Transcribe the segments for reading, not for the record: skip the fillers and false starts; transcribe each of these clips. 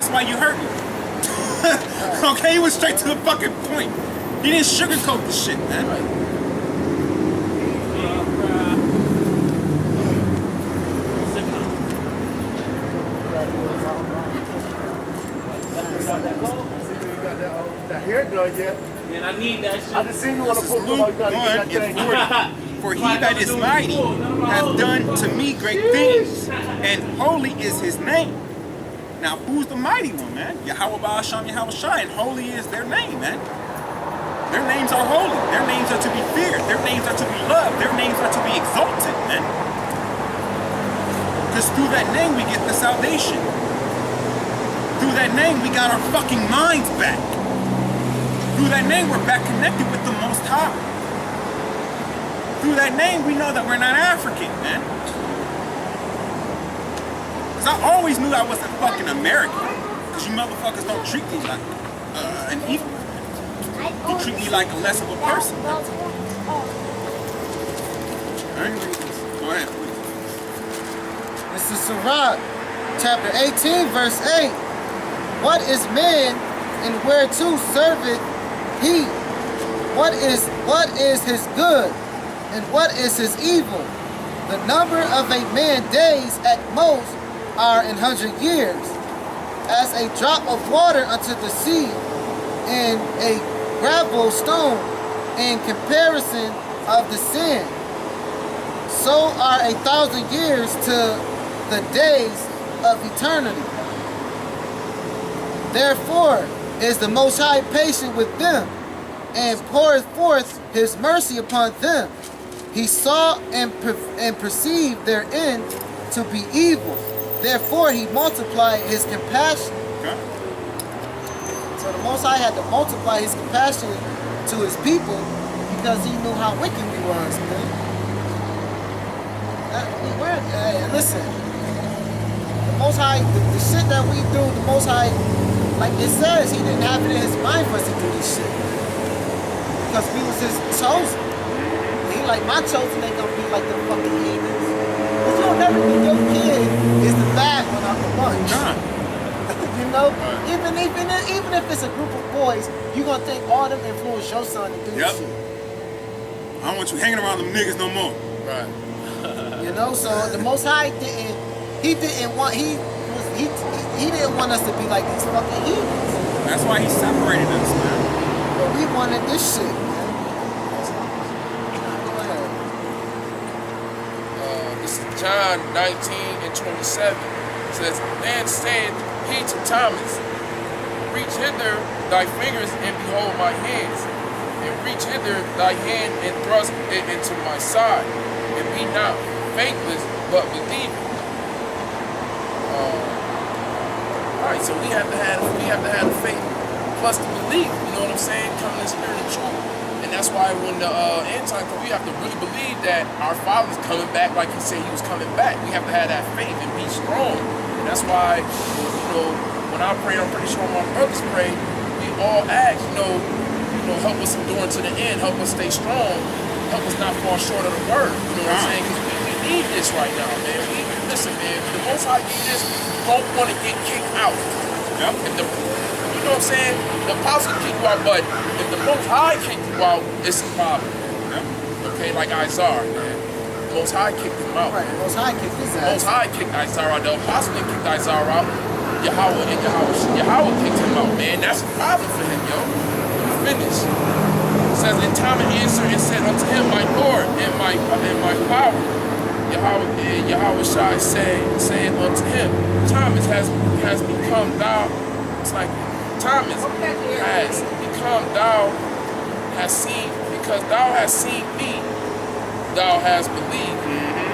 That's why you hurt me. Okay, he went straight to the fucking point. He didn't sugarcoat the shit, man. That hair done yet? Man, I need that shit. I just seen you on the This is book. Luke 1:40. For he that is mighty hath done to me great things, and holy is his name. Now, who's the mighty one, man? Yahweh Ba'asham Yahweh Shai, and holy is their name, man. Their names are holy. Their names are to be feared. Their names are to be loved. Their names are to be exalted, man. Because through that name we get the salvation. Through that name we got our fucking minds back. Through that name we're back connected with the Most High. Through that name we know that we're not African, man. Because I always knew I wasn't fucking American. Because you motherfuckers don't treat me like an equal. You treat me like a less of a person. Alright? Go ahead, please. This is Sirach, chapter 18, verse 8. What is man, and whereto serveth he? What is his good, and what is his evil? The number of a man's days at most are 100 years, as a drop of water unto the sea, and a gravel stone in comparison of the sand. So are 1,000 years to the days of eternity. Therefore is the Most High patient with them, and poureth forth his mercy upon them. He saw and perceived their end to be evil. Therefore he multiplied his compassion. Okay. So the Most High had to multiply his compassion to his people because he knew how wicked we was, man. Listen, the Most High, the shit that we do, the Most High, like it says, he didn't have it in his mind for us to do this shit. Because we was his chosen. He like, my chosen ain't gonna be like the fucking heathens. Because you'll never think your kid is the bad one out the bunch. You know? Even if it's a group of boys, you're gonna think all them influence your son to do this shit. I don't want you hanging around them niggas no more. Right. You know, so the Most High didn't want us to be like these fucking heathens. That's why he separated us, man. But we wanted this shit, man. Go ahead. This is John 19:27. It says, then said he to Thomas, reach hither thy fingers and behold my hands, and reach hither thy hand and thrust it into my side, and be not faithless but believe. Alright, so we have to have the faith plus the belief, you know what I'm saying? Coming in the spirit of truth. And that's why when the end time comes, we have to really believe that our Father's coming back like he said he was coming back. We have to have that faith and be strong. And that's why, you know, when I pray, I'm pretty sure my brothers pray, we all ask, you know, help us endure to the end, help us stay strong, help us not fall short of the word. You know what I'm saying? Because we need this right now, man. Listen, man, the Most High need this, don't want to get kicked out. Yep. You know what I'm saying? The apostles kick you out, but if the Most High kick you out, it's a problem. Yep. Okay, like Isaiah, man. The Most High kicked him out. Right, the Most High kicked his ass. The Most High kicked Isaiah out. The apostles didn't kick Isaiah out. Yahweh kicked him out, man. That's a problem for him, yo. Finish. It says, and Thomas answered and said unto him, my Lord and my power. Yahweh Shai saying unto him, Thomas has become thou. It's like Thomas has become thou has seen, because thou hast seen me, thou hast believed.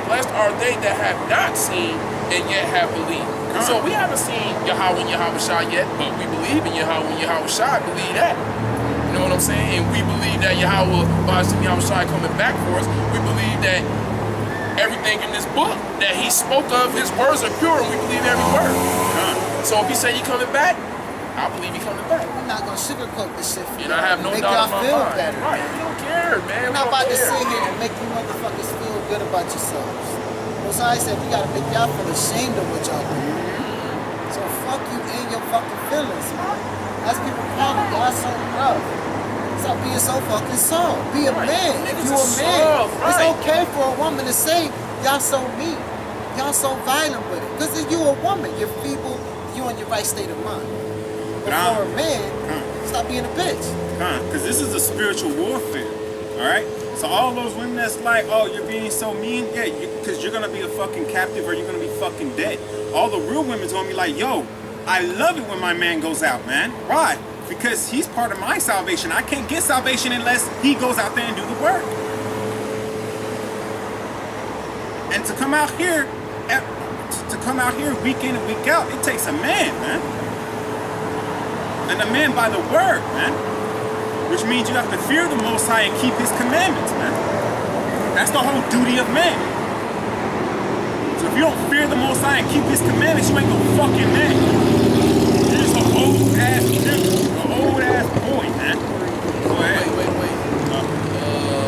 Blessed are they that have not seen and yet have believed. So we haven't seen Yahweh and Yahweh Shai yet, but we believe in Yahweh and Yahweh Shai. Believe that. You know what I'm saying? And we believe that Yahweh Ba'asham Yahweh Shai coming back for us. We believe that everything in this book that he spoke of, his words are pure, and we believe every word. So if he say he coming back, I believe he coming back. I'm not gonna sugarcoat this shit for you. And I have no doubt in my mind. Better. Right? We don't care, man. We're not about to sit here and make you motherfuckers feel good about yourselves. Most High said we gotta make y'all feel ashamed of what y'all do. So fuck you and your fucking being so fucking soft. Be a Right. man. If Niggas you a is man, soft, it's right. okay for a woman to say, y'all so mean. Y'all so violent with it. Because if you a woman, you're feeble, you're in your right state of mind. But for a man, stop being a bitch. Because this is a spiritual warfare, all right? So all those women that's like, oh, you're being so mean, yeah, because you're going to be a fucking captive or you're going to be fucking dead. All the real women's going to be like, yo, I love it when my man goes out, man. Why? Because he's part of my salvation. I can't get salvation unless he goes out there and do the work. And to come out here, week in and week out, it takes a man, man. And a man by the word, man. Which means you have to fear the Most High and keep his commandments, man. That's the whole duty of man. So if you don't fear the Most High and keep his commandments, you ain't no fucking man. You're just an old ass nigga, an old ass boy, man. Go ahead. Wait.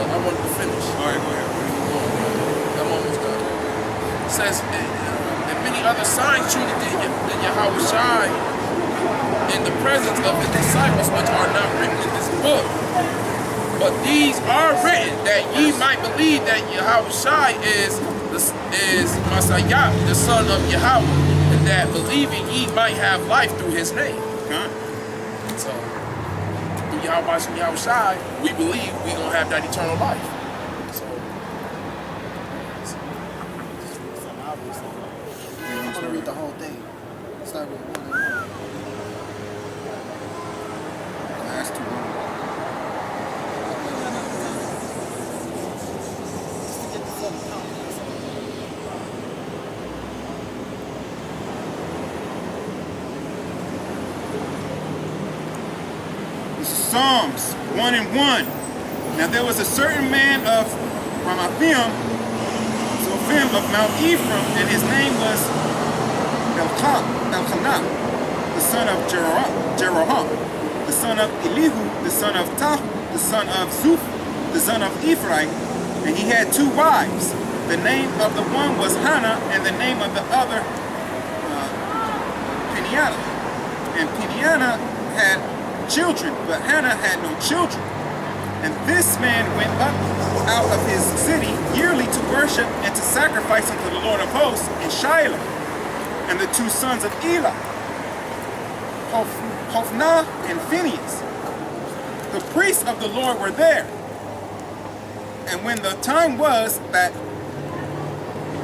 I wanted to finish. All right, go ahead. I'm almost done. It says, and many other signs treated than Yahweh Shai in the presence of his disciples, which are not written in this book. But these are written that ye might believe that Yahweh Shai is Messiah, the son of Yahweh, and that believing ye might have life through his name. So, through Yahweh Shai, we believe we gonna have that eternal life. So, Something obvious. I'm going to read the whole thing. Start with 1 and 1. That's too long. This is Psalms 1 and 1. Now there was a certain man of Ramathaim, of Mount Ephraim, and his name was Elkanah, the son of Jeroham, the son of Elihu, the son of Tahu, the son of Zuph, the son of Ephraim, and he had 2 wives. The name of the one was Hannah, and the name of the other Peninnah. And Peninnah had children, but Hannah had no children. And this man went up out of his city yearly to worship and to sacrifice unto the Lord of hosts in Shiloh. And the 2 sons of Eli, Hophni and Phinehas, the priests of the Lord, were there. And when the time was that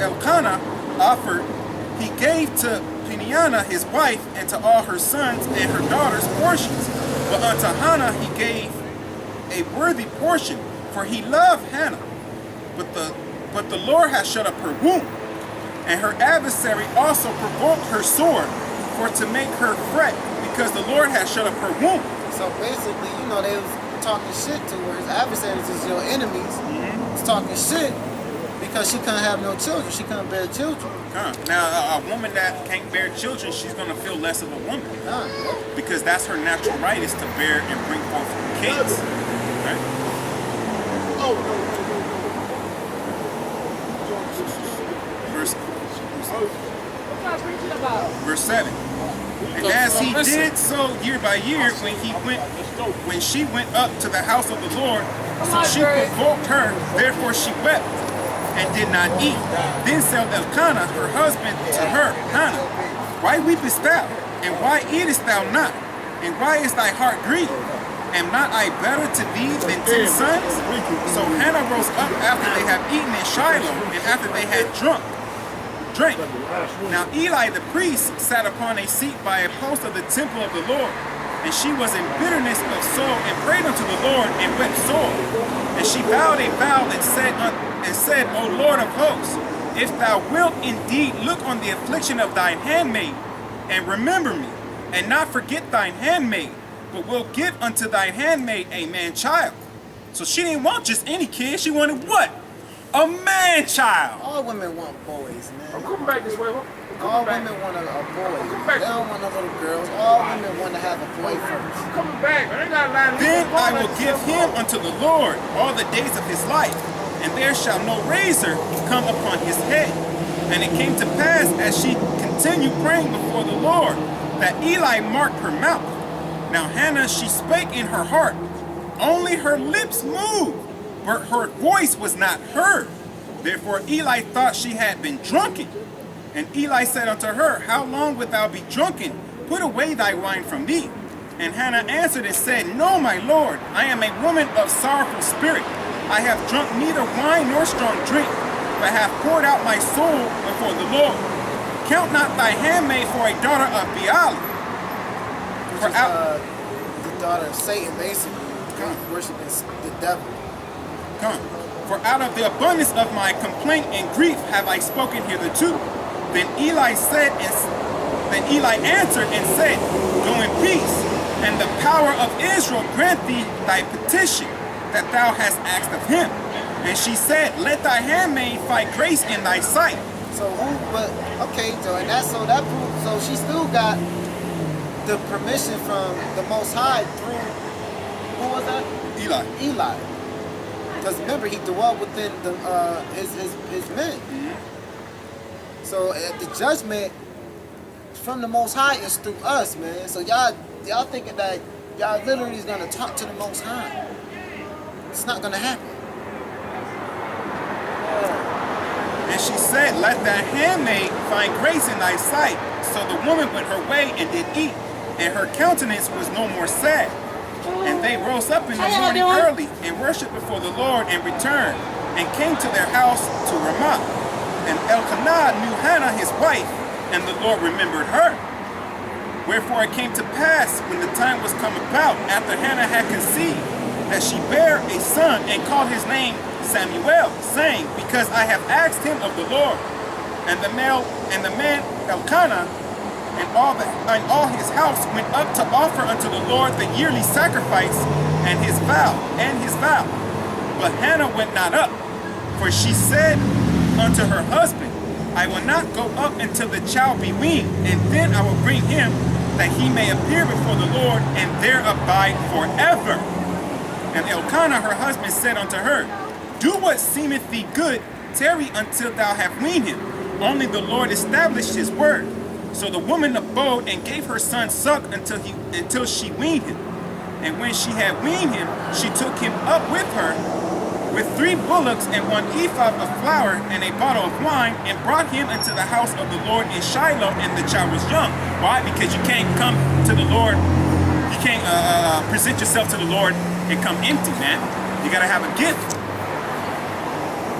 Elkanah offered, he gave to Peninnah his wife and to all her sons and her daughters portions. But unto Hannah he gave a worthy portion, for he loved Hannah. But the Lord has shut up her womb, and her adversary also provoked her sword, for to make her fret, because the Lord has shut up her womb. So basically, you know, they was talking shit to her. His adversaries is your enemies. Was talking shit because she couldn't have no children. She couldn't bear children. Now, a woman that can't bear children, she's going to feel less of a woman. Because that's her natural right, is to bear and bring forth kids. Right? Verse 7. And as he did so year by year, when she went up to the house of the Lord, so she provoked her, therefore she wept and did not eat. Then said Elkanah, her husband, to her, Hannah, why weepest thou? And why eatest thou not? And why is thy heart grieved? Am not I better to thee than 10 sons? So Hannah rose up after they had eaten in Shiloh, and after they had drank. Now Eli the priest sat upon a seat by a post of the temple of the Lord, and she was in bitterness of soul, and prayed unto the Lord, and wept sore. And she vowed a vow and said, O Lord of hosts, if thou wilt indeed look on the affliction of thine handmaid, and remember me, and not forget thine handmaid, but will give unto thine handmaid a man child. So she didn't want just any kid, she wanted what? A man child. All women want boys, man. I'm coming back this way. All women want a boy. They don't want no little girls. All women want to have a boy first. I'm coming back. I ain't got a line. Then I will give him unto the Lord all the days of his life, and there shall no razor come upon his head. And it came to pass, as she continued praying before the Lord, that Eli marked her mouth. Now Hannah, she spake in her heart, Only her lips moved, but her voice was not heard. Therefore Eli thought she had been drunken. And Eli said unto her, How long wilt thou be drunken? Put away thy wine from thee. And Hannah answered and said, No, my Lord, I am a woman of sorrowful spirit. I have drunk neither wine nor strong drink, but have poured out my soul before the Lord. Count not thy handmaid for a daughter of Belial. Which is the daughter of Satan, basically. Worshiping the devil. Come. For out of the abundance of my complaint and grief have I spoken hitherto. Then Eli answered and said, Go in peace, and the power of Israel grant thee thy petition that thou hast asked of him. And she said, Let thy handmaid find grace in thy sight. So so she still got the permission from the Most High through, who was that? Eli. Because remember, he dwelt within the his men. Mm-hmm. So the judgment from the Most High is through us, man. So y'all thinking that y'all literally is gonna talk to the Most High. It's not gonna happen. And she said, Let thy handmaid find grace in thy sight. So the woman went her way and did eat, and her countenance was no more sad. And they rose up in the morning early and worshipped before the Lord and returned and came to their house to Ramah. And Elkanah knew Hannah his wife, and the Lord remembered her. Wherefore it came to pass, when the time was come about, after Hannah had conceived, that she bare a son and called his name Samuel, saying, Because I have asked him of the Lord. And the man Elkanah and all his house went up to offer unto the Lord the yearly sacrifice and his vow. But Hannah went not up, for she said unto her husband, I will not go up until the child be weaned, and then I will bring him, that he may appear before the Lord, and there abide forever. And Elkanah her husband said unto her, Do what seemeth thee good, tarry until thou have weaned him. Only the Lord established his word. So the woman abode and gave her son suck until she weaned him. And when she had weaned him, she took him up with her, with 3 bullocks and 1 ephah of flour and a bottle of wine, and brought him into the house of the Lord in Shiloh, and the child was young. Why? Because you can't come to the Lord, you can't present yourself to the Lord and come empty, man. You gotta have a gift.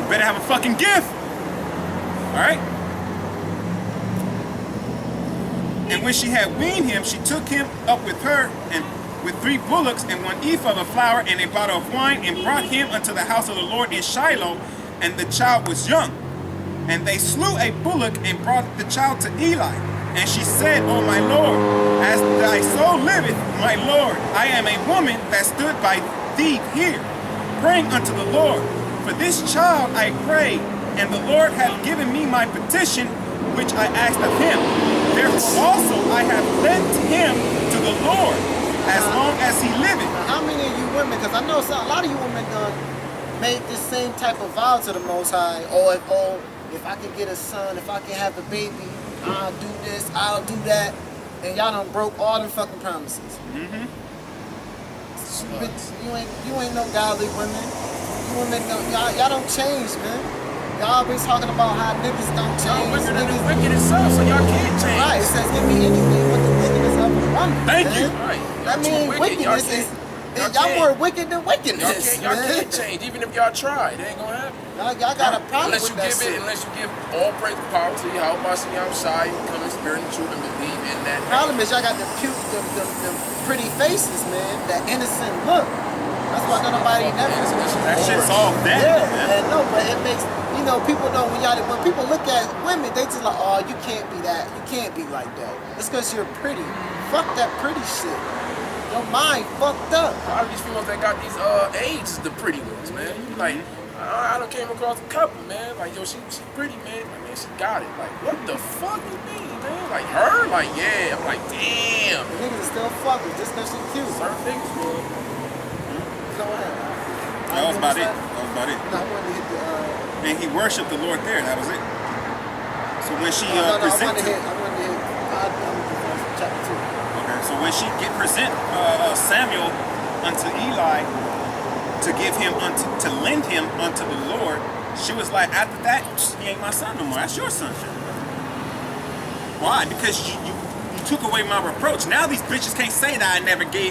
You better have a fucking gift. Alright? And when she had weaned him, she took him up with her, and with 3 bullocks and 1 ephah of flour and a bottle of wine, and brought him unto the house of the Lord in Shiloh, and the child was young. And they slew a bullock and brought the child to Eli. And she said, O my Lord, as thy soul liveth, my Lord, I am a woman that stood by thee here, praying unto the Lord. For this child I prayed, and the Lord hath given me my petition, which I asked of him. Therefore also I have led him to the Lord, as long as he liveth. Now, how many of you women, because I know a lot of you women done made this same type of vow to the Most High, if I can get a son, if I can have a baby, I'll do this, I'll do that, and y'all done broke all them fucking promises. Mm-hmm. You ain't no godly women. You women, y'all don't change, man. Y'all always talking about how niggas don't change. Niggas wicked itself, so y'all can't change. Right, it says give me anything but the wickedness of a woman. Thank you. Right. I mean, wickedness is y'all more wicked than wickedness. Y'all can't change, even if y'all try. It ain't gonna happen. Y'all got a problem Unless with that unless you give all praise and power to Yahweh Shem you come in spirit and truth and believe in that. The problem is y'all got the pretty faces, man. That innocent look. That's why nobody never. That shit's all dead. Yeah, and no, but it makes people know when people look at women, they just like, oh, you can't be that, you can't be like that. It's because you're pretty. Fuck that pretty shit. Your mind fucked up. A lot of these females that got these AIDS is the pretty ones, man. You like, I done came across a couple, man. Like, yo, she pretty, man. Like, man, she got it. Like, what the fuck you mean, man? Like, her? Like, yeah. I'm like, damn. The niggas are still fucking just because she cute. Certain niggas, man. Go ahead. That was about it. No, I wanted to hit the. And he worshipped the Lord there. That was it. So when she presented, I wanted to hit chapter 2. okay. So when she present Samuel unto Eli to give him to lend him unto the Lord, she was like, after that, he ain't my son no more. That's your son. Why? Because you took away my reproach. Now these bitches can't say that I never gave